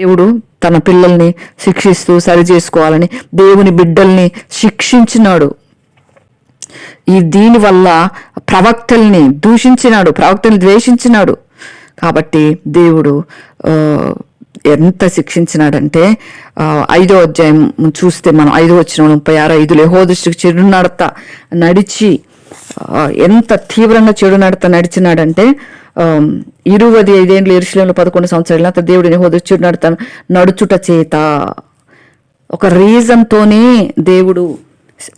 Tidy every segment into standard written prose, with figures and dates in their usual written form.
దేవుడు తన పిల్లల్ని శిక్షిస్తూ సరి చేసుకోవాలని దేవుని బిడ్డల్ని శిక్షించినాడు. దీనివల్ల ప్రవక్తల్ని దూషించినాడు, ప్రవక్తల్ని ద్వేషించినాడు. కాబట్టి దేవుడు ఎంత శిక్షించినాడంటే 5వ అధ్యాయం చూస్తే మనం 5వ వచనం 36 యెహోవా దృష్టికి చెడు నడత నడిచి ఎంత తీవ్రంగా చెడు నడత నడిచినాడంటే 25 ఏళ్ళు యెరూషలేములో 11 సంవత్సరాలు అంత దేవుడు యెహోవా దృష్టికి చెడు నడత నడుచుట చేత ఒక రీజన్తోనే దేవుడు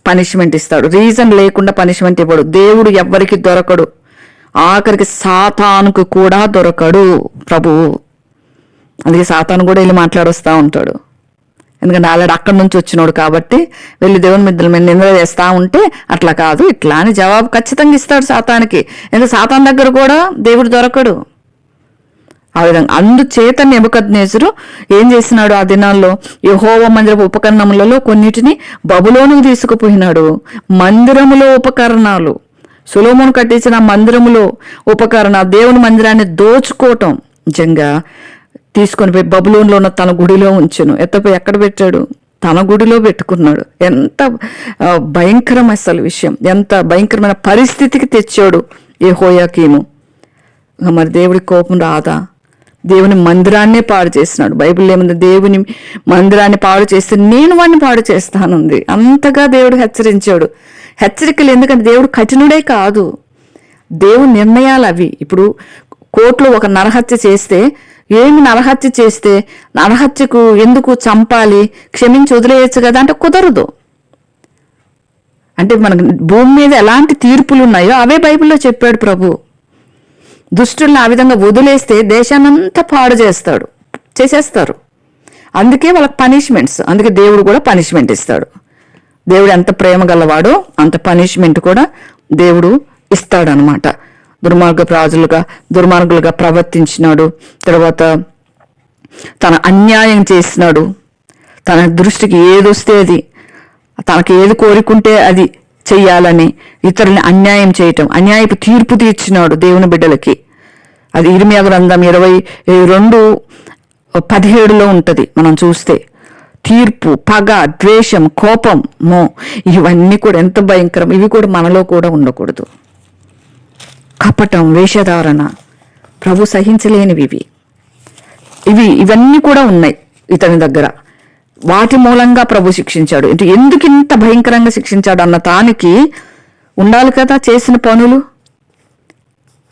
పనిష్మెంట్ ఇస్తాడు. రీజన్ లేకుండా పనిష్మెంట్ ఇవ్వడు. దేవుడు ఎవ్వరికి దొరకడు, ఆఖరికి సాతానుకు కూడా దొరకడు ప్రభువు. అందుకే సాతాను కూడా వెళ్ళి మాట్లాడొస్తూ ఉంటాడు. ఎందుకంటే ఆల్రెడీ అక్కడి నుంచి వచ్చినాడు కాబట్టి వెళ్ళి దేవుని మీద నింద చేస్తూ ఉంటే అట్లా కాదు ఇట్లా అని జవాబు ఖచ్చితంగా ఇస్తాడు సాతానికి. ఎందుకంటే సాతాన్ దగ్గర కూడా దేవుడు దొరకడు. ఆ విధంగా అందుచేత నెబుకద్నెజరు ఏం చేసినాడు, ఆ దినాల్లో యెహోవా మందిరపు ఉపకరణములలో కొన్నిటిని బబులోనుకు తీసుకుపోయినాడు. మందిరములో ఉపకరణాలు, సొలొమోను కట్టించిన మందిరములో ఉపకరణ, దేవుని మందిరాన్ని దోచుకోవటం నిజంగా తీసుకొని పోయి బబులోనులో ఉన్న తన గుడిలో ఉంచును. ఎత్తపోయి ఎక్కడ పెట్టాడు? తన గుడిలో పెట్టుకున్నాడు. ఎంత భయంకరం అసలు విషయం, ఎంత భయంకరమైన పరిస్థితికి తెచ్చాడు యెహోయాకీము. మరి దేవుడి కోపం రాదా? దేవుని మందిరాన్నే పాడు చేసినాడు. బైబిల్ ఏముంది? దేవుని మందిరాన్ని పాడు చేస్తే నేను వాడిని పాడు చేస్తానుంది. అంతగా దేవుడు హెచ్చరించాడు. హెచ్చరికలు ఎందుకంటే దేవుడు కఠినుడే కాదు, దేవుని నిర్ణయాలు అవి. ఇప్పుడు కోర్టులో ఒక నరహత్య చేస్తే ఏమి నరహత్య చేస్తే నరహత్యకు ఎందుకు చంపాలి, క్షమించి వదిలేయచ్చు కదా అంటే కుదరదు. అంటే మనకు భూమి మీద ఎలాంటి తీర్పులు ఉన్నాయో అవే బైబిల్లో చెప్పాడు ప్రభు. దుష్టుల్ని ఆ విధంగా వదిలేస్తే దేశాన్నంతా పాడు చేసేస్తారు. అందుకే వాళ్ళకి పనిష్మెంట్స్, అందుకే దేవుడు కూడా పనిష్మెంట్ ఇస్తాడు. దేవుడు ఎంత ప్రేమ గలవాడో అంత పనిష్మెంట్ కూడా దేవుడు ఇస్తాడనమాట. దుర్మార్గులుగా ప్రవర్తించినాడు, తర్వాత తన అన్యాయం చేసినాడు. తన దృష్టికి ఏదొస్తే అది, తనకి ఏది కోరుకుంటే అది చెయ్యాలని ఇతరుల్ని అన్యాయం చేయటం, అన్యాయపు తీర్పు తీర్చినాడు దేవుని బిడ్డలకి. అది ఇర్మియా గ్రంథం 22:17 ఉంటది. మనం చూస్తే తీర్పు, పగ, ద్వేషం, కోపం, ఇవన్నీ కూడా ఎంత భయంకరం. ఇవి కూడా మనలో కూడా ఉండకూడదు. కపటం, వేషధారణ ప్రభు సహించలేనివి ఇవన్నీ కూడా ఉన్నాయి ఇతని దగ్గర. వాటి మూలంగా ప్రభు శిక్షించాడు. ఎందుకు ఇంత భయంకరంగా శిక్షించాడు అన్న తానికి ఉండాలి కదా చేసిన పనులు.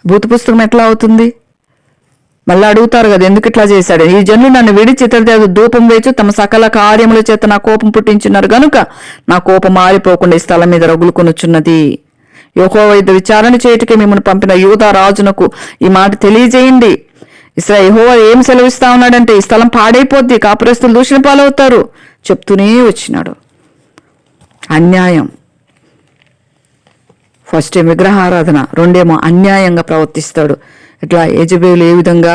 భూత పుస్తకం ఎట్లా అవుతుంది? మళ్ళీ అడుగుతారు కదా, ఎందుకు ఇట్లా చేశాడు? ఈ జనులు నన్ను విడిచి ఇతర ధూపం వేచు తమ సకల కార్యముల చేత నా కోపం పుట్టించున్నారు గనుక నా కోపం మారిపోకుండా ఈ స్థలం మీద రగులుకొనుచున్నది. యెహోవా యుద్ధ విచారణ చేయుటకే మిమ్మల్ని పంపిన యూదా రాజునకు ఈ మాట తెలియజేయండి. యెహోవా ఏం సెలవిస్తా ఉన్నాడంటే, ఈ స్థలం పాడైపోద్ది, కాపురస్తులు దూషణ పాలవుతారు చెప్తూనే వచ్చినాడు. అన్యాయం, ఫస్ట్ విగ్రహారాధన, రెండేమో అన్యాయంగా ప్రవర్తిస్తాడు. ఇట్లా యెజబెలు ఏ విధంగా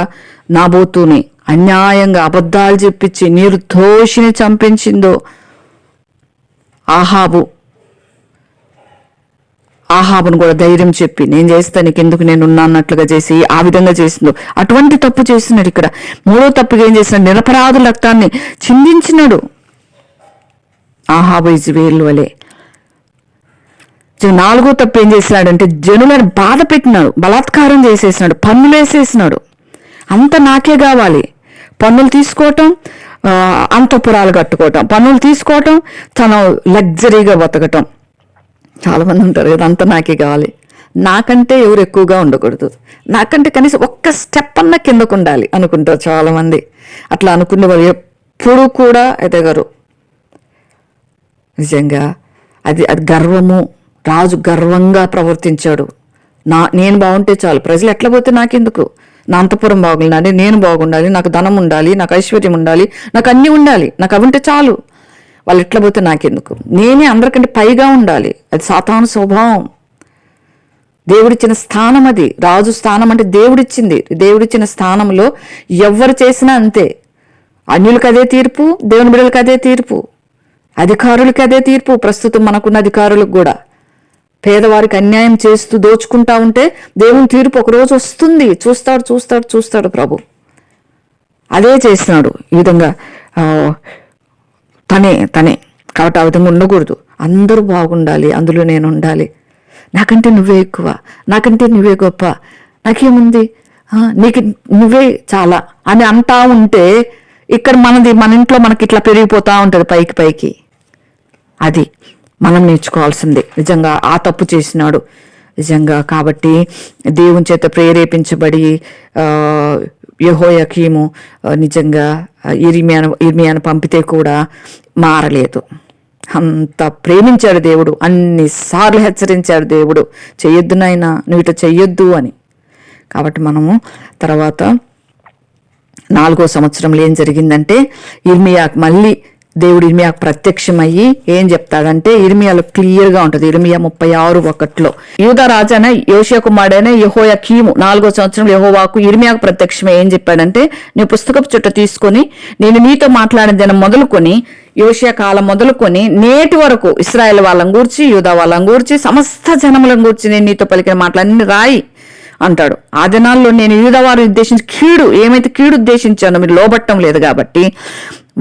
నాబోతుని అన్యాయంగా అబద్ధాలు చెప్పించి నిర్దోషిని చంపించిందో, ఆహాబును కూడా ధైర్యం చెప్పి నేను చేస్తా నీకెందుకు నేనున్నా అన్నట్లుగా చేసి ఆ విధంగా చేసిందో అటువంటి తప్పు చేస్తున్నాడు. ఇక్కడ మూడో తప్పుగా ఏం చేసినాడు? నిరపరాధుల రక్తాన్ని చిందించినాడు. ఆహాబు యెజబెలు వలె. నాలుగో తప్పు ఏం చేసినాడంటే జనులను బాధ పెట్టినాడు, బలాత్కారం చేసేసినాడు, పన్నులు వేసేసినాడు. అంత నాకే కావాలి, పన్నులు తీసుకోవటం, అంతఃపురాలు కట్టుకోవటం, పన్నులు తీసుకోవటం, తన లగ్జరీగా బతకటం. చాలా మంది ఉంటారు కదా, అంతా నాకే కావాలి, నాకంటే ఎవరు ఎక్కువగా ఉండకూడదు, నాకంటే కనీసం ఒక్క స్టెప్ అన్న కిందకు ఉండాలి అనుకుంటారు చాలా మంది. అట్లా అనుకునే వాళ్ళు ఎప్పుడు కూడా ఎదగరు. నిజంగా అది గర్వము. రాజు గర్వంగా ప్రవర్తించాడు. నేను బాగుంటే చాలు, ప్రజలు ఎట్లా పోతే నాకెందుకు, నా అంతఃపురం బాగుండాలి, నేను బాగుండాలి, నాకు ధనం ఉండాలి, నాకు ఐశ్వర్యం ఉండాలి, నాకు అన్నీ ఉండాలి, నాకు అవి ఉంటే చాలు, వాళ్ళు ఎట్లా పోతే నాకెందుకు, నేనే అందరికంటే పైగా ఉండాలి. అది సాతాను స్వభావం. దేవుడిచ్చిన స్థానం అది. రాజు స్థానం అంటే దేవుడిచ్చింది. దేవుడిచ్చిన స్థానంలో ఎవరు చేసినా అంతే. అన్యులకు అదే తీర్పు, దేవుని బిడ్డలకు అదే తీర్పు, అధికారులకి అదే తీర్పు. ప్రస్తుతం మనకున్న అధికారులకు కూడా పేదవారికి అన్యాయం చేస్తూ దోచుకుంటా ఉంటే దేవుని తీర్పు ఒకరోజు వస్తుంది. చూస్తాడు ప్రభు. అదే చేస్తున్నాడు. ఈ విధంగా తనే కాబట్టి ఆ విధంగా ఉండకూడదు. అందరూ బాగుండాలి, అందులో నేను ఉండాలి. నాకంటే నువ్వే ఎక్కువ, నాకంటే నువ్వే గొప్ప, నాకేముంది, నీకు నువ్వే చాలా అని అంటా ఉంటే ఇక్కడ మన ఇంట్లో మనకి ఇట్లా పెరిగిపోతూ ఉంటుంది పైకి. అది మనం నేర్చుకోవాల్సిందే. నిజంగా ఆ తప్పు చేసినాడు నిజంగా. కాబట్టి దేవుని చేత ప్రేరేపించబడి యెహోయాకీము నిజంగా ఇర్మియాను పంపితే కూడా మారలేదు. అంత ప్రేమించాడు దేవుడు, అన్నిసార్లు హెచ్చరించాడు దేవుడు, చెయ్యొద్దు నాయనా, నువ్వు ఇట్లా చెయ్యొద్దు అని. కాబట్టి మనము తర్వాత 4వ సంవత్సరంలో ఏం జరిగిందంటే మళ్ళీ దేవుడు ఇర్మియాకు ప్రత్యక్షమయ్యి ఏం చెప్తాడంటే, ఇర్మియాలో క్లియర్గా ఉంటుంది. ఇర్మియా 36:1 యూదా రాజైన యోషియా కుమారుడైన యెహోయాకీము 4వ సంవత్సరంలో యెహోవాకు ఇర్మియాకు ప్రత్యక్షమై ఏం చెప్పాడంటే, నీ పుస్తకపు చుట్ట తీసుకొని నేను నీతో మాట్లాడిన దినం మొదలుకొని యోషియా కాలం మొదలుకొని నేటి వరకు ఇశ్రాయేల్ వాళ్ళని గూర్చి, యూదా వాళ్ళని గూర్చి, సమస్త జనములను గూర్చి నేను నీతో పలికిన మాటలన్నీ రాయి అంటాడు. ఆ దినాల్లో నేను యూదా వారు ఉద్దేశించి ఏమైతే కీడు ఉద్దేశించానో మీరు లోబట్టం లేదు కాబట్టి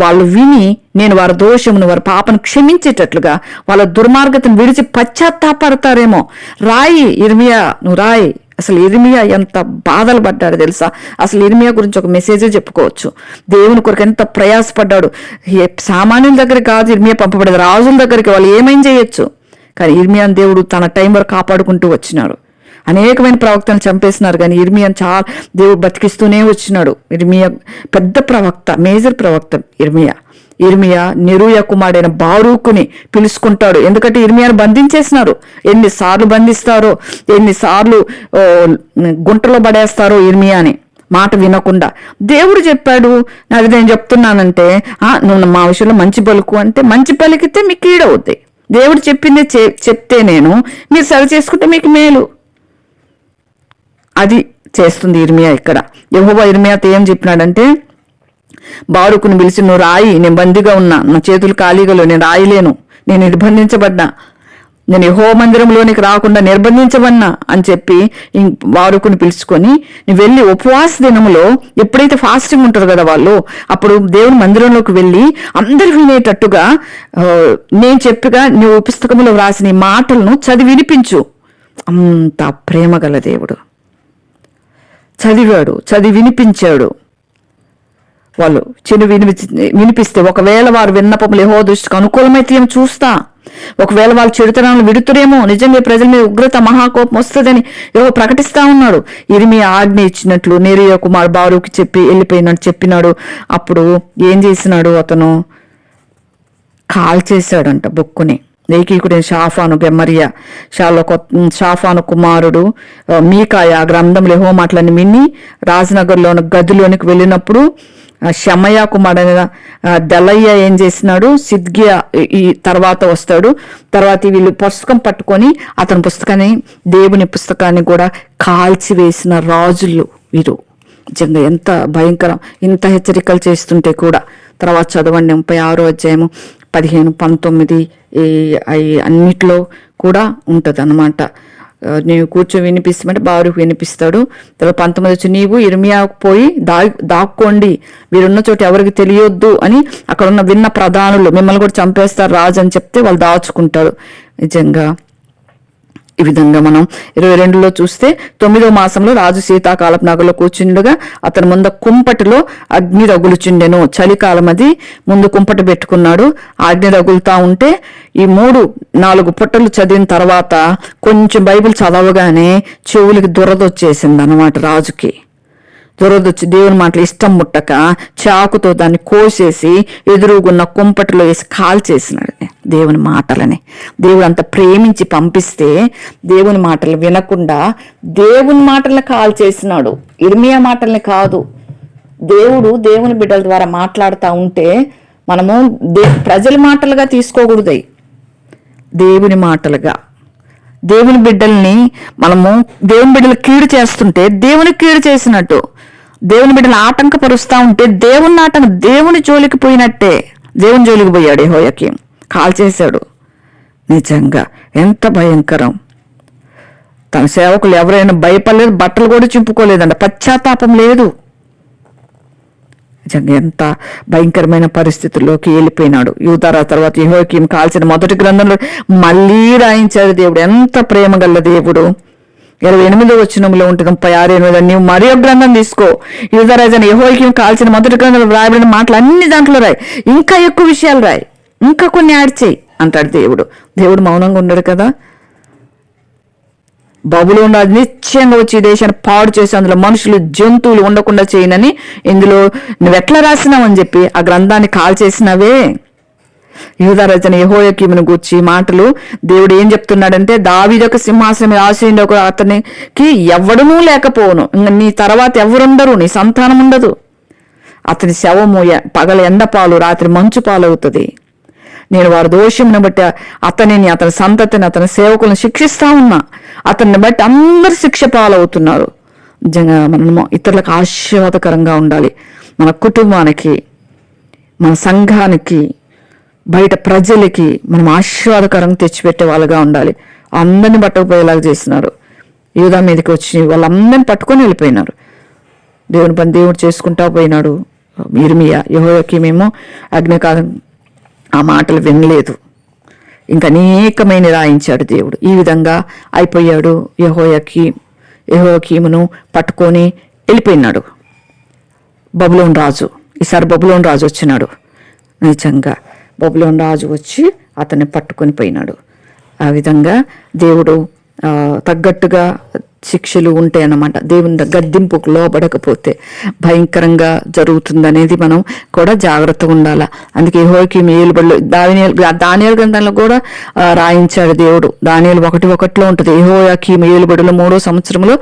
వాళ్ళు విని నేను వారి దోషమును వారి పాపను క్షమించేటట్లుగా వాళ్ళ దుర్మార్గతను విడిచి పశ్చాత్తాపడతారేమో. రాయి ఇర్మియా, నువ్వు రాయి. అసలు ఇర్మియా ఎంత బాధలు పడ్డాడు తెలుసా. అసలు ఇర్మియా గురించి ఒక మెసేజే చెప్పుకోవచ్చు. దేవుని కొరకు ఎంత ప్రయాసపడ్డాడు. సామాన్యుల దగ్గర కాదు ఇర్మియా పంపబడేది, రాజుల దగ్గరికి. వాళ్ళు ఏమైనా చేయొచ్చు, కానీ ఇర్మియాను దేవుడు తన టైం వరకు కాపాడుకుంటూ వచ్చినాడు. అనేకమైన ప్రవక్తలను చంపేసినారు, కానీ ఇర్మియాను చాలా దేవుడు బతికిస్తూనే వచ్చినాడు. ఇర్మియా పెద్ద ప్రవక్త, మేజర్ ప్రవక్త ఇర్మియా నెరూయా కుమారుడైన బారూకుని పిలుచుకుంటాడు. ఎందుకంటే ఇర్మియాను బంధించేసినారు. ఎన్నిసార్లు బంధిస్తారో, ఎన్నిసార్లు గుంటలో పడేస్తారో ఇర్మియాని మాట వినకుండా. దేవుడు చెప్పాడు, అది నేను చెప్తున్నానంటే నువ్వు మా విషయంలో మంచి పలుకు అంటే, మంచి పలికితే మీకు కీడవుద్ది. దేవుడు చెప్పిందే చెప్తే మీరు సరి చేసుకుంటే మీకు మేలు. అది చేస్తుంది ఇర్మియా. ఇక్కడ యెహోవా ఇర్మియాతో ఏం చెప్పినాడంటే, బారూకుని పిలిచి నువ్వు రాయి, నేను బందీగా ఉన్నా, నా చేతులు ఖాళీగా నేను రాయలేను, నేను నిర్బంధించబడ్డా, నేను యెహోవా మందిరంలోనికి రాకుండా నిర్బంధించబడినా అని చెప్పి బారూకుని పిలుచుకొని నువ్వు వెళ్ళి ఉపవాస దినములో ఎప్పుడైతే ఫాస్టింగ్ ఉంటారు కదా వాళ్ళు, అప్పుడు దేవుని మందిరంలోకి వెళ్ళి అందరు వినేటట్టుగా నేను చెప్పగా నువ్వు పుస్తకంలో వ్రాసిన ఈ మాటలను చదివి వినిపించు. అంత ప్రేమ గల దేవుడు. చదివి వినిపించాడు. వాళ్ళు వినిపిస్తే ఒకవేళ వారు విన్నపములు యెహోవా దృష్టికి అనుకూలమైతే ఏమో చూస్తా, ఒకవేళ వాళ్ళు చెడుతనాలను విడుతురేమో, నిజంగా ప్రజల మీద ఉగ్రత మహాకోపం వస్తుందని యెహోవా ప్రకటిస్తా ఉన్నాడు. ఇర్మియా ఆజ్ఞ ఇచ్చినట్లు నెరూయా కుమారుడు బారూకు చెప్పి వెళ్ళిపోయినట్టు చెప్పినాడు. అప్పుడు ఏం చేసినాడు, అతను కాల్చేశాడంట బొక్కుని. ఏకీకుడైన షాఫాను గెమర్యా షాఫాను కుమారుడు మీకాయ ఆ గ్రంథంలో యెహోవా మాటలన్నీ విని రాజనగర్లో గదిలోనికి వెళ్ళినప్పుడు షమయా కుమారుడైన దెలయ్య ఏం చేసినాడు, సిద్కియా ఈ తర్వాత వస్తాడు. తర్వాత వీళ్ళు పుస్తకం పట్టుకొని అతని పుస్తకాన్ని, దేవుని పుస్తకాన్ని కూడా కాల్చివేసిన రాజులు వీరు. నిజంగా ఎంత భయంకరం, ఇంత హెచ్చరికలు చేస్తుంటే కూడా. తర్వాత చదవండి 36వ అధ్యాయము 15, 19 అన్నిట్లో కూడా ఉంటుంది అన్నమాట. నీవు కూర్చొని వినిపిస్తామంటే బారూకు వినిపిస్తాడు. తర్వాత 19 వచ్చి నీవు ఇర్మియాకు పోయి దాక్కోండి, వీరున్న చోట ఎవరికి తెలియొద్దు అని అక్కడ ఉన్న విన్న ప్రధానులు మిమ్మల్ని కూడా చంపేస్తారు రాజు అని చెప్తే వాళ్ళు దాచుకుంటారు. నిజంగా ఈ విధంగా మనం 22లో చూస్తే 9వ మాసంలో రాజు శీతాకాలపు నగలో కూర్చుండగా అతని ముందు కుంపటిలో అగ్ని రగులుచుండెను. చలికాలం అది, ముందు కుంపటి పెట్టుకున్నాడు. అగ్ని రగులుతా ఉంటే ఈ 3-4 పుట్టలు చదివిన తర్వాత కొంచెం బైబిల్ చదవగానే చెవులకి దురదొచ్చేసింది అన్నమాట రాజుకి. దురదొచ్చి దేవుని మాటలు ఇష్టం ముట్టక చాకుతో దాన్ని కోసేసి ఎదురుగున్న కుంపటిలో వేసి కాల్చేసినాడు దేవుని మాటలని. దేవుడు అంత ప్రేమించి పంపిస్తే దేవుని మాటలు వినకుండా దేవుని మాటల్ని కాల్చేసినాడు, ఇర్మియా మాటల్ని కాదు. దేవుని బిడ్డల ద్వారా మాట్లాడుతూ ఉంటే మనము ప్రజల మాటలుగా తీసుకోకూడదు, దేవుని మాటలుగా. దేవుని బిడ్డల్ని మనము దేవుని బిడ్డలు కీడు చేస్తుంటే దేవుని కీడు చేసినట్టు, దేవుని బిడ్డలు ఆటంకపరుస్తూ ఉంటే దేవుని జోలికి పోయినట్టే. దేవుని జోలికి పోయాడు యెహోయాకీం, కాల్చేశాడు. నిజంగా ఎంత భయంకరం. తన సేవకులు ఎవరైనా భయపడలేదు, బట్టలు కూడా చింపుకోలేదంట, పశ్చాత్తాపం లేదు. ఎంత భయంకరమైన పరిస్థితుల్లోకి వెళ్ళిపోయినాడు. యూదా తర్వాత యెహోయాకీం కాల్చిన మొదటి గ్రంథంలో మళ్ళీ రాయించాడు దేవుడు. ఎంత ప్రేమ గల దేవుడు. 28వ వచనంలో ఉంటుంది 36-8, నీవు మరి ఒక గ్రంథం తీసుకో, యూదా రాజైన యెహోయాకీం కాల్చిన మొదటి గ్రంథంలో రాయబడిన మాటలు అన్ని దాంట్లో రాయి, ఇంకా ఎక్కువ విషయాలు రాయి, ఇంకా కొన్ని యాడ్ చేయి అంటాడు దేవుడు. దేవుడు మౌనంగా ఉండడు కదా. బబులోను రాజు నిశ్చయంగా వచ్చి ఈ దేశాన్ని పాడు చేసి అందులో మనుషులు జంతువులు ఉండకుండా చేయనని ఇందులో నువ్వెట్లా రాసినావని చెప్పి ఆ గ్రంథాన్ని కాల్చేసినవే. యూదా రాజైన యెహోయాకీమును గూర్చి మాటలు దేవుడు ఏం చెప్తున్నాడంటే, దావీదొక సింహాసనం మీద ఆశీనుడు అతనికి ఎవ్వడనూ లేకపోవును, ఇంక నీ తర్వాత ఎవరుండరు, నీ సంతానం ఉండదు. అతని శవము పగల ఎండపాలు రాత్రి మంచు పాలవుతుంది. నేను వారి దోషమును బట్టి అతనిని, అతని సంతతిని, అతని సేవకులను శిక్షిస్తా ఉన్నా. అతన్ని బట్టి అందరు శిక్ష పాలవుతున్నారు. నిజంగా మనము ఇతరులకు ఆశీర్వాదకరంగా ఉండాలి. మన కుటుంబానికి, మన సంఘానికి, బయట ప్రజలకి మనం ఆశీర్వాదకరంగా తెచ్చిపెట్టే వాళ్ళగా ఉండాలి. అందరిని పట్టకపోయేలాగా చేసినారు. యూదా మీదకి వచ్చి వాళ్ళందరిని పట్టుకొని వెళ్ళిపోయినారు. దేవుని పని దేవుడు చేసుకుంటా పోయినాడు. ఇర్మియా, యెహోయాకీమేమో అగ్నికాలం ఆ మాటలు వినలేదు. ఇంకా అనేకమైన రాయించాడు దేవుడు. ఈ విధంగా అయిపోయాడు. యెహోయాకీమును పట్టుకొని వెళ్ళిపోయినాడు బబులోను రాజు. ఈసారి బబులోను రాజు వచ్చినాడు. నిజంగా బబులోను రాజు వచ్చి అతన్ని పట్టుకొని పోయినాడు. ఆ విధంగా దేవుడు తగ్గట్టుగా శిక్షలు ఉంటాయన్నమాట. దేవుని గద్దింపుకు లోబడకపోతే భయంకరంగా జరుగుతుందనేది మనం కూడా జాగ్రత్తగా ఉండాలి. అందుకే యెహోయాకీము ఏలుబడిలో దానియేలు గ్రంథంలో కూడా రాయించాడు దేవుడు. దానియేలు 1:1 ఉంటుంది. యెహోయాకీము ఏలుబడిలో 3వ సంవత్సరంలో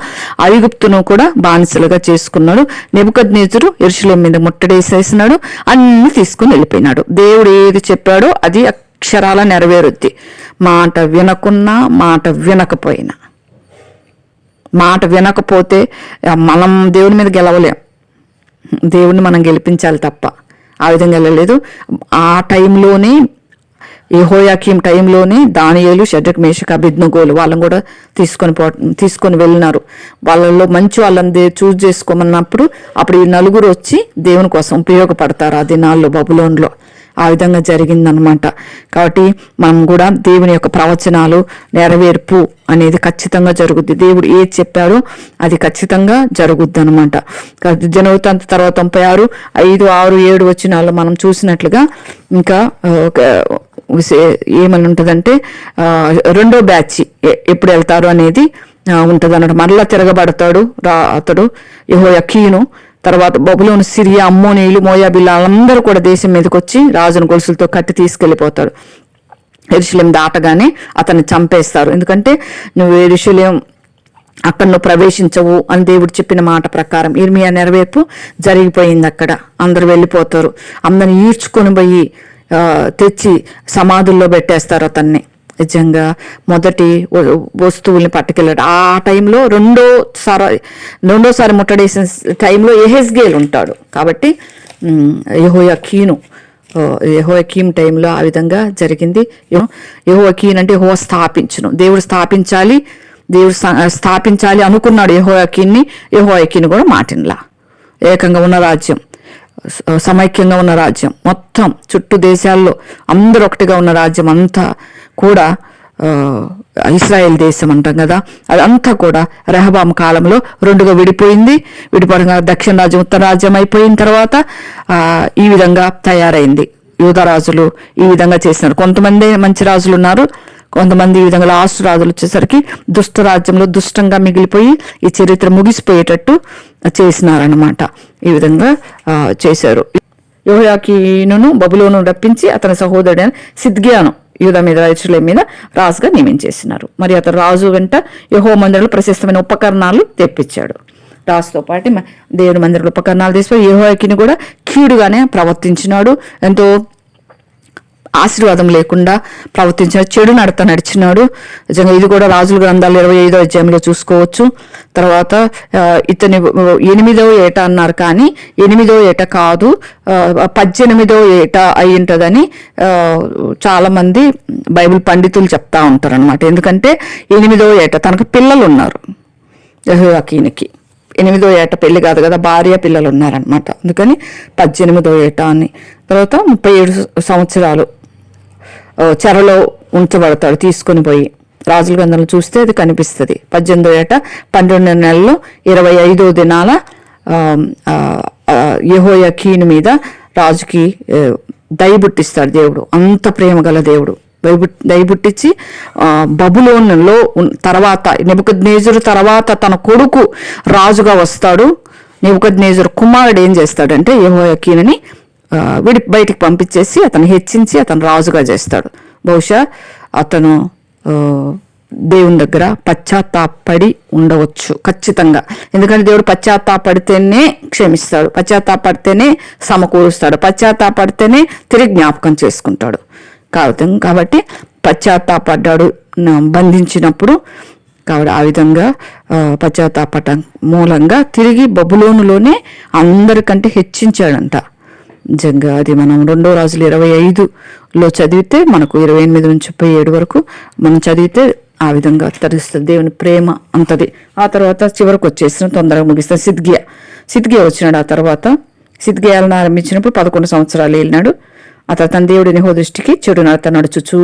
ఐగుప్తును కూడా బానిసలుగా చేసుకున్నాడు. నెబుకద్నెజరు యెరూషలేము మీద ముట్టడేసేసినాడు. అన్ని తీసుకుని వెళ్ళిపోయినాడు. దేవుడు ఏది చెప్పాడో అది అక్షరాల నెరవేరుద్ది. మాట వినకున్నా, మాట వినకపోయినా. మాట వినకపోతే మనం దేవుని మీద గెలవలేం. దేవుడిని మనం గెలిపించాలి తప్ప. ఆ విధంగా వెళ్ళలేదు. ఆ టైంలోనే యెహోయాకీం టైంలోనే దానియేలు, షడ్రక్, మేషక్, అబేద్నెగోలు వాళ్ళని కూడా తీసుకొని వెళ్ళినారు. వాళ్ళలో మంచి వాళ్ళని చూస్ చేసుకోమన్నప్పుడు అప్పుడు ఈ నలుగురు వచ్చి దేవుని కోసం ఉపయోగపడతారు ఆ దినాల్లో బబులోన్లో. ఆ విధంగా జరిగిందనమాట. కాబట్టి మనం కూడా దేవుని యొక్క ప్రవచనాలు నెరవేర్పు అనేది ఖచ్చితంగా జరుగుద్ది. దేవుడు ఏది చెప్పాడో అది ఖచ్చితంగా జరుగుద్ది అనమాట. జనవృత్తాంత తర్వాత 36, 5, 6, 7 వచనాల్లో మనం చూసినట్లుగా ఇంకా ఏమని ఉంటుందంటే రెండో బ్యాచ్ ఎప్పుడు వెళ్తారు అనేది ఉంటుంది అన్నట్టు. మరలా తిరగబడతాడు అతడు యెహోయాకీను. తర్వాత బబులోను, సిరియా, అమ్మోనీయులు, మోయాబీలు అందరూ కూడా దేశం మీదకి వచ్చి రాజును గొలుసులతో కట్టి తీసుకెళ్లిపోతారు. యెరూషలేము దాటగానే అతన్ని చంపేస్తారు. ఎందుకంటే నువ్వు యెరూషలేము అక్కడ నువ్వు ప్రవేశించవు అని దేవుడు చెప్పిన మాట ప్రకారం ఇర్మియా నెరవేర్పు జరిగిపోయింది. అక్కడ అందరు వెళ్ళిపోతారు. అందరిని ఈడ్చుకొని పోయి తెచ్చి సమాధుల్లో పెట్టేస్తారు అతన్ని. నిజంగా మొదటి వస్తువుల్ని పట్టుకెళ్ళాడు. ఆ టైంలో రెండోసారి ముట్టడేసిన టైంలో యెహెజ్కేలు ఉంటాడు. కాబట్టి యెహోయాకీం టైంలో ఆ విధంగా జరిగింది. యెహోయాకీన్ అంటే యెహోవా స్థాపించును, దేవుడు స్థాపించాలి అనుకున్నాడు యెహోయాకీన్ని. యెహోయాకీన్ కూడా మాటినలా. ఏకంగా ఉన్న రాజ్యం, సమైక్యంగా ఉన్న రాజ్యం మొత్తం చుట్టూ దేశాల్లో అందరూ ఒకటిగా ఉన్న రాజ్యం అంతా కూడా ఇశ్రాయేల్ దేశం అంటాం కదా, అదంతా కూడా రెహబాము కాలంలో రెండుగా విడిపోయింది. విడిపోవడంగా దక్షిణ రాజ్యం, ఉత్తర రాజ్యం అయిపోయిన తర్వాత ఈ విధంగా తయారైంది. యూదా రాజులు ఈ విధంగా చేసినారు. కొంతమంది మంచి రాజులు ఉన్నారు, కొంతమంది ఈ విధంగా లాస్ట్ రాజులు వచ్చేసరికి దుష్ట రాజ్యంలో దుష్టంగా మిగిలిపోయి ఈ చరిత్ర ముగిసిపోయేటట్టు చేసినారనమాట. ఈ విధంగా చేశారు. యెహోయాకీనును బబులోను రప్పించి అతని సహోదరుడైన సిద్కియాను యూదా మీద, యెరూషలేము మీద రాజుగా నియమించేసినారు. మరి అతను రాజు వెంట యెహోవా మందిరంలో ప్రశస్తమైన ఉపకరణాలు తెప్పించాడు. రాజుతో పాటు దేవుని మందిరంలో ఉపకరణాలు తీసుకొని యెహోయాకీను కూడా కీడుగానే ప్రవర్తించినాడు. ఎంతో ఆశీర్వాదం లేకుండా ప్రవర్తించినాడు, చెడు నడిచినాడు. నిజంగా ఇది కూడా రాజుల గ్రంథాలు 25వ అధ్యాయంలో చూసుకోవచ్చు. తర్వాత ఇతని 8వ ఏట అన్నారు, కానీ 8వ ఏట కాదు, 18వ ఏట అయి ఉంటుందని చాలా మంది బైబిల్ పండితులు చెప్తా ఉంటారు అనమాట. ఎందుకంటే 8వ ఏట తనకు పిల్లలు ఉన్నారు యెహోయాకీనుకి. 8వ ఏట పెళ్లి కాదు కదా, భార్య పిల్లలు ఉన్నారనమాట. అందుకని 18వ ఏట అని. తర్వాత 37 సంవత్సరాలు చెరలో ఉంచబడతాడు తీసుకొని పోయి. రాజుల గ్రంథంలో చూస్తే అది కనిపిస్తుంది. 18వ ఏట 12 నెలల్లో 25వ దినాల యెహోయాకీను మీద రాజుకి దయబుట్టిస్తాడు దేవుడు. అంత ప్రేమ గల దేవుడు దయబుట్టించి బబులోనులో తర్వాత నెబుకద్నెజరు తర్వాత తన కొడుకు రాజుగా వస్తాడు. నెబుకద్నెజరు కుమారుడు ఏం చేస్తాడంటే యెహోయాకీనుని బయటికి పంపించేసి అతను హెచ్చించి అతను రాజుగా చేస్తాడు. బహుశా అతను దేవుని దగ్గర పశ్చాత్తాపడి ఉండవచ్చు ఖచ్చితంగా. ఎందుకంటే దేవుడు పశ్చాత్తాపడితేనే క్షమిస్తాడు, పశ్చాత్తాపడితేనే సమకూరుస్తాడు, పశ్చాత్తాపడితేనే తిరిగి జ్ఞాపకం చేసుకుంటాడు. కాబట్టి పశ్చాత్తాపడ్డాడు బంధించినప్పుడు. కాబట్టి ఆ విధంగా పశ్చాత్తాపట మూలంగా తిరిగి బబులోనులోనే అందరికంటే హెచ్చించాడంట. నిజంగా అది మనం 2వ రాజులు 25లో చదివితే మనకు 28 నుంచి 37 వరకు మనం చదివితే ఆ విధంగా తెలుస్తుంది దేవుని ప్రేమ అంతది. ఆ తర్వాత చివరికి వచ్చేసిన తొందరగా ముగిస్తాం. సిద్కియా వచ్చినాడు. ఆ తర్వాత సిద్కియా ఏలన ఆరంభించినప్పుడు 11 సంవత్సరాలు ఏలినాడు. ఆ తర్వాత తన దేవుడిని యెహోవా దృష్టికి చెడు నడత నడుచుచూ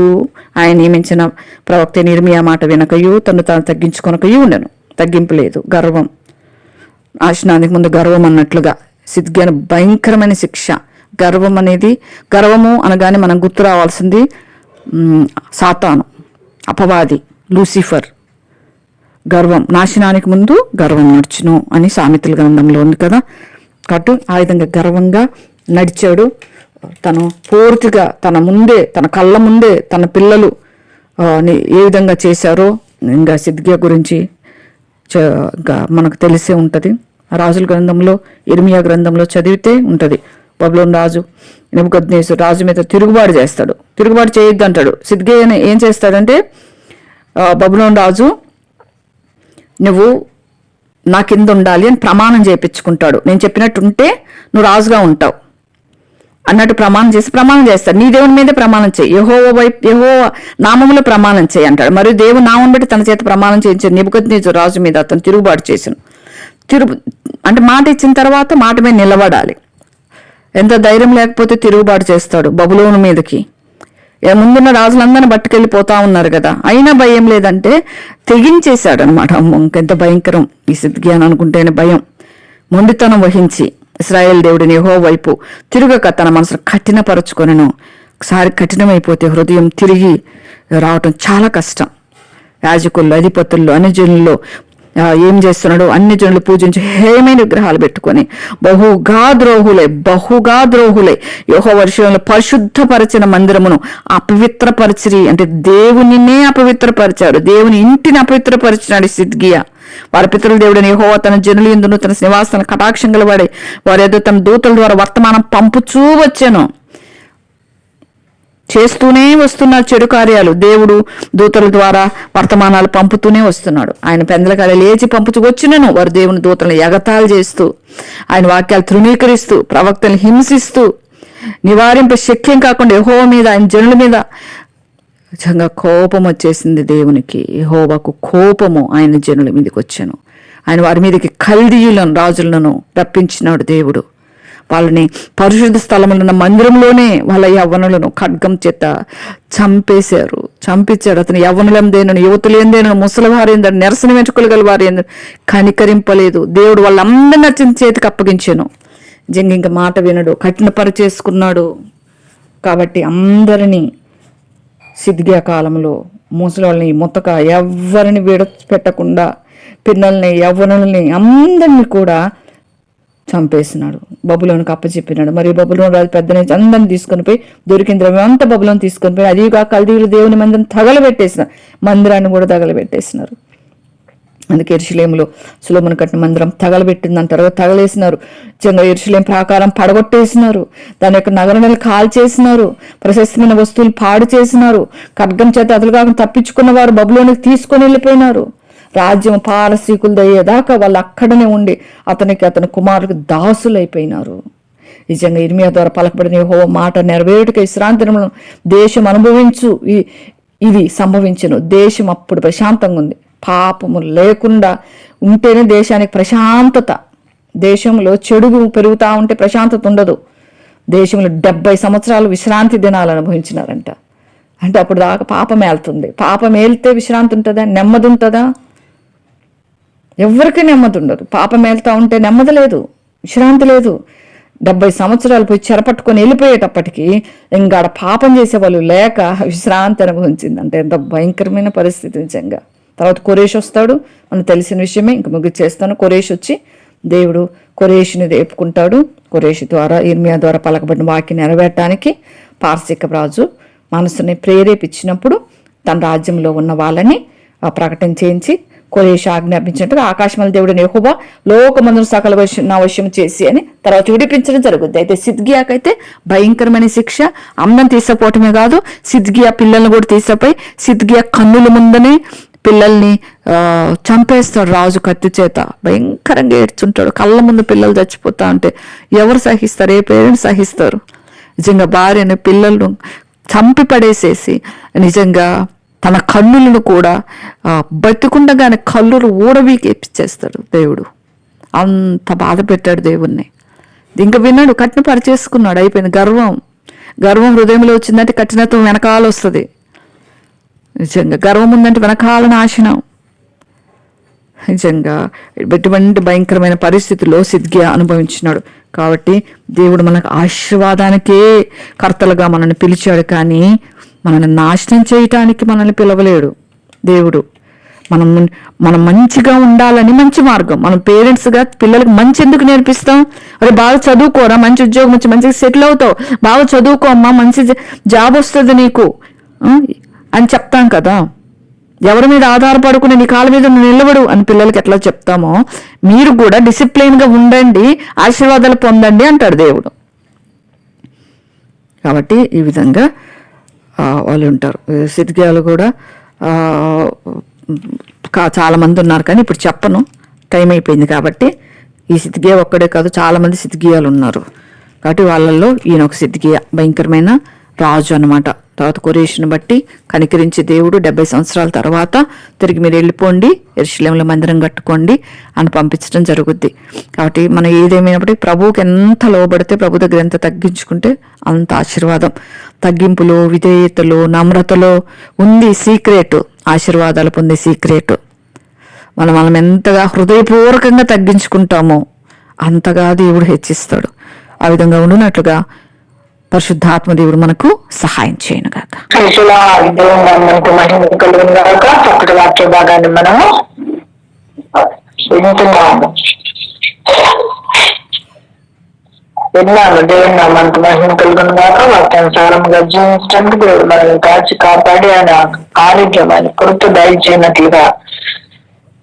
ఆయన నియమించిన ప్రవక్త ఇర్మియా మాట వినకయు తను తాను తగ్గించుకొనకయు ఉండను. తగ్గింపు లేదు, గర్వం. నాశనానికి ముందు గర్వం అన్నట్లుగా సిద్కియాను భయంకరమైన శిక్ష. గర్వము అనగానే మనం గుర్తు రావాల్సింది సాతాను, అపవాది, లూసిఫర్. గర్వం, నాశనానికి ముందు గర్వం నడుచును అని సామెతల గ్రంథంలో ఉంది కదా. కాబట్టి ఆ విధంగా గర్వంగా నడిచాడు. తను పూర్తిగా తన కళ్ళ ముందే తన పిల్లలు ఏ విధంగా చేశారో ఇంకా సిద్కియా గురించి మనకు తెలిసే ఉంటుంది. రాజుల గ్రంథంలో ఇర్మియా గ్రంథంలో చదివితే ఉంటుంది. బబులోను రాజు నెబుకద్నెజరు రాజు మీద తిరుగుబాటు చేస్తాడు. తిరుగుబాటు చేయొద్దు అంటాడు. సిద్కియా ఏం చేస్తాడంటే బబులోను రాజు నువ్వు నా కింద ఉండాలి అని ప్రమాణం చేయించుకుంటాడు. నేను చెప్పినట్టు ఉంటే నువ్వు రాజుగా ఉంటావు అన్నట్టు ప్రమాణం చేస్తాడు. నీ దేవుని మీదే ప్రమాణం చేయి, యెహోవా నామములో ప్రమాణం చేయి అంటాడు. మరియు దేవుని నామం బట్టి తన చేత ప్రమాణం చేయించాడు. నెబుకద్నెజరు రాజు మీద అతను తిరుగుబాటు చేశాను. అంటే మాట ఇచ్చిన తర్వాత మాట మీద నిలబడాలి. ఎంత ధైర్యం లేకపోతే తిరుగుబాటు చేస్తాడు బబులోను మీదకి. ముందున్న రాజులందరినీ పట్టుకెళ్ళిపోతా ఉన్నారు కదా, అయినా భయం లేదంటే తెగించేశాడు అనమాట. ఇంకెంత భయంకరం ఈ సిద్కియా అనుకుంటేనే భయం. మొండితనం వహించి ఇశ్రాయేల్ దేవుడిని యెహోవా వైపు తిరుగక తన మనసును కఠినపరుచుకొనెను. ఒకసారి కఠినమైపోతే హృదయం తిరిగి రావటం చాలా కష్టం. యాజకుల్లో, అధిపతుల్లో, అనుజనుల్లో ఏం చేస్తున్నాడు? అన్ని జనులు పూజించి హేమైన విగ్రహాలు పెట్టుకొని బహుగా ద్రోహులై యెహోవా విషయంలో పరిశుద్ధపరిచిన మందిరమును అపవిత్రపరిచిరి. అంటే దేవునినే అపవిత్రపరిచాడు, దేవుని ఇంటిని అపవిత్రపరిచినాడు సిద్కియా. వారి పితరుల దేవుడని యెహోవా తన జనుల యందును తన నివాసాలను కటాక్షం గలవాడై వారి ఏదో తన దూతల ద్వారా వర్తమానం పంపుచూ వచ్చాను. చేస్తూనే వస్తున్నారు చెడు కార్యాలు. దేవుడు దూతల ద్వారా వర్తమానాలు పంపుతూనే వస్తున్నాడు. ఆయన పెందలకాడ లేచి పంపుచూ వచ్చినను వారు దేవుని దూతలను ఎగతాళి చేస్తూ ఆయన వాక్యాలు తృణీకరిస్తూ ప్రవక్తలను హింసిస్తూ నివారింప శక్యం కాకుండా యెహోవా మీద ఆయన జనుల మీద నిజంగా కోపం వచ్చేసింది దేవునికి. యెహోవాకు కోపము ఆయన జనుల మీదకి వచ్చాను. ఆయన వారి మీదకి కల్దీయులను రాజులను రప్పించినాడు దేవుడు. వాళ్ళని పరిశుద్ధ స్థలములున్న మందిరంలోనే వాళ్ళ యవ్వనులను ఖడ్గం చేత చంపించాడు. అతను యవ్వనులందేనను, యువతులేందేనను, ముసలివారేందని, నిరసన వెంట్రుకలు గల వారేందని కనికరింపలేదు. దేవుడు వాళ్ళందరినీ నచ్చిన చేతికి అప్పగించాను. నిజంగా ఇంకా మాట వినడు, కఠినపరిచేసుకున్నాడు. కాబట్టి అందరినీ సిద్కియా కాలంలో ముసలి వాళ్ళని ముతక ఎవరిని విడపెట్టకుండా పిల్లల్ని, యవ్వనుల్ని అందరినీ కూడా చంపేసినాడు. బబులోనికి అప్పచెప్పినాడు. మరియు బబులోను రాజు పెద్ద నుంచి అందరిని తీసుకొని పోయి దొరికిన ద్రవ్యం అంతా బబులోను తీసుకొని పోయి అదిగా కల్దీయులు దేవుని మందిరం తగలబెట్టేసినారు. మందిరాన్ని కూడా తగలబెట్టేసినారు. అందుకే యెరూషలేములో సొలొమోను కట్టిన మందిరం తగలబెట్టిందంటారు, తగలేసినారు. యెరూషలేం ప్రాకారం పడగొట్టేసినారు. దాని యొక్క నగరాలను కాల్చేసినారు. ప్రశస్తమైన వస్తువులు పాడు చేసినారు. ఖడ్గం చేత అదులుగా తప్పించుకున్న వారు బబులోనికి తీసుకొని వెళ్ళిపోయినారు. రాజ్యం పారసీకులు అయ్యేదాకా వాళ్ళు అక్కడనే ఉండి అతని కుమారులకు దాసులైపోయినారు. నిజంగా ఇర్మియా ద్వారా పలకబడిన యెహోవా మాట నెరవేరుటకు విశ్రాంతి దినములను దేశం అనుభవించు ఇది సంభవించెను. దేశం అప్పుడు ప్రశాంతంగా ఉంది, పాపము లేకుండా ఉంటేనే దేశానికి ప్రశాంతత. దేశంలో చెడు పెరుగుతూ ఉంటే ప్రశాంతత ఉండదు. దేశంలో 70 సంవత్సరాలు విశ్రాంతి దినాలు అనుభవించినారంట. అంటే అప్పుడు దాకా పాపం ఏళ్తుంది. పాపం ఏలితే విశ్రాంతి ఉంటుందా? నెమ్మది ఉంటుందా? ఎవరికి నెమ్మది ఉండదు. పాపం ఏళ్తా ఉంటే నెమ్మది లేదు, విశ్రాంతి లేదు. 70 సంవత్సరాలు పోయి చెరపట్టుకొని వెళ్ళిపోయేటప్పటికీ ఇంకా పాపం చేసేవాళ్ళు లేక విశ్రాంతి అనుభవించింది. అంటే ఎంత భయంకరమైన పరిస్థితి నిజంగా. తర్వాత కొరేష్ వస్తాడు, మనకు తెలిసిన విషయమే. ఇంక ముగిచ్చేస్తాను. కొరేష్ వచ్చి దేవుడు కొరేషుని రేపుకుంటాడు. కొరేషు ద్వారా, ఇర్మియా ద్వారా పలకబడిన వాక్యం నెరవేరటానికి పారసీక రాజు మనసుని ప్రేరేపించినప్పుడు తన రాజ్యంలో ఉన్న వాళ్ళని ప్రకటన చేయించి కొరేషు ఆజ్ఞాపించినట్టుగా ఆకాశముల దేవుడిని యెహోవా లోకమందును సకల నా వశం చేసి అని తర్వాత విడిపించడం జరుగుద్ది. అయితే సిద్కియాకైతే భయంకరమైన శిక్ష. అమ్మని తీసుకుపోవటమే కాదు, సిద్కియా పిల్లల్ని కూడా తీసుకుపోయి సిద్కియా కన్నుల ముందనే పిల్లల్ని చంపేస్తాడు రాజు కత్తి చేత. భయంకరంగా ఏడ్చుంటాడు. కళ్ళ ముందు పిల్లలు చచ్చిపోతా ఉంటే ఎవరు సహిస్తారు? ఏ పేరెంట్స్ సహిస్తారు? నిజంగా భార్యను పిల్లలను చంపి పడేసేసి నిజంగా తన కన్నులను కూడా బతికుండగానే కళ్ళు ఊడబీకి ఎప్పించేస్తాడు దేవుడు. అంత బాధ పెట్టాడు దేవుణ్ణి. ఇంకా విన్నాడు, కట్టిన పరిచేసుకున్నాడు. అయిపోయింది. గర్వం హృదయంలో వచ్చిందంటే కఠినత్వం వెనకాల వస్తుంది. నిజంగా గర్వం ఉందంటే వెనకాల నాశనం. నిజంగా ఎటువంటి భయంకరమైన పరిస్థితుల్లో సిద్కియా అనుభవించినాడు. కాబట్టి దేవుడు మనకు ఆశీర్వాదానికే కర్తలుగా మనల్ని పిలిచాడు, కానీ మనల్ని నాశనం చేయటానికి మనల్ని పిలవలేడు దేవుడు. మనం మంచిగా ఉండాలని మంచి మార్గం. మనం పేరెంట్స్గా పిల్లలకు మంచి ఎందుకు నేర్పిస్తాం? అరే బాగా చదువుకోరా, మంచి ఉద్యోగం వచ్చి మంచిగా సెటిల్ అవుతావు, బాగా చదువుకో అమ్మా, మంచి జాబ్ వస్తుంది నీకు అని చెప్తాం కదా. ఎవరి మీద ఆధారపడుకుని నీ కాళ్ళ మీద నిలబడు అని పిల్లలకి ఎట్లా చెప్తామో, మీరు కూడా డిసిప్లిన్గా ఉండండి, ఆశీర్వాదాలు పొందండి అంటాడు దేవుడు. కాబట్టి ఈ విధంగా వాళ్ళు ఉంటారు. సిద్కియాలు కూడా చాలామంది ఉన్నారు, కానీ ఇప్పుడు చెప్పను, టైం అయిపోయింది. కాబట్టి ఈ సిద్కియా ఒక్కడే కాదు, చాలామంది సిద్కియాలు ఉన్నారు. కాబట్టి వాళ్ళల్లో ఈయన ఒక సిద్కియా, భయంకరమైన రాజు అనమాట. తర్వాత కొరేషుని బట్టి కనికరించి దేవుడు 70 సంవత్సరాల తర్వాత తిరిగి మీరు వెళ్ళిపోండి, యెరూషలేములో మందిరం కట్టుకోండి అని పంపించడం జరుగుద్ది. కాబట్టి మనం ఏదేమైనప్పటికీ ప్రభువుకి ఎంత లోబడితే, ప్రభు దగ్గర ఎంత తగ్గించుకుంటే అంత ఆశీర్వాదం. తగ్గింపులో, విధేయతలో, నమ్రతలో ఉంది సీక్రెట్. ఆశీర్వాదాలు పొందే సీక్రెట్ మనం ఎంతగా హృదయపూర్వకంగా తగ్గించుకుంటామో అంతగా దేవుడు హెచ్చిస్తాడు. ఆ విధంగా ఉండునట్లుగా పరిశుద్ధాత్మ దేవుడు మనకు సహాయం చేయను గాక. చక్కటి వాక్య భాగాన్ని మనము విన్నాము. దేవుని నామానికి మహిమ కలుగును గాక. వాక్యానుసారంగా జీవించడానికి దేవుడు మనల్ని కాచి కాపాడి ఆయన ఆరోగ్యం, ఆయన కృత దయచేయనట్లుగా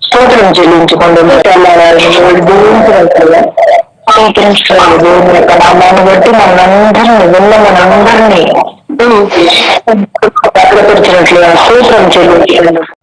స్తోత్రం చెల్లించుకుంటూ దీవించినట్లుగా దేవుని యొక్క నామాన్ని బట్టి మనందరినీ మనందరినీ భద్రపరిచినట్లుగా స్తోత్రం చెల్లించారు.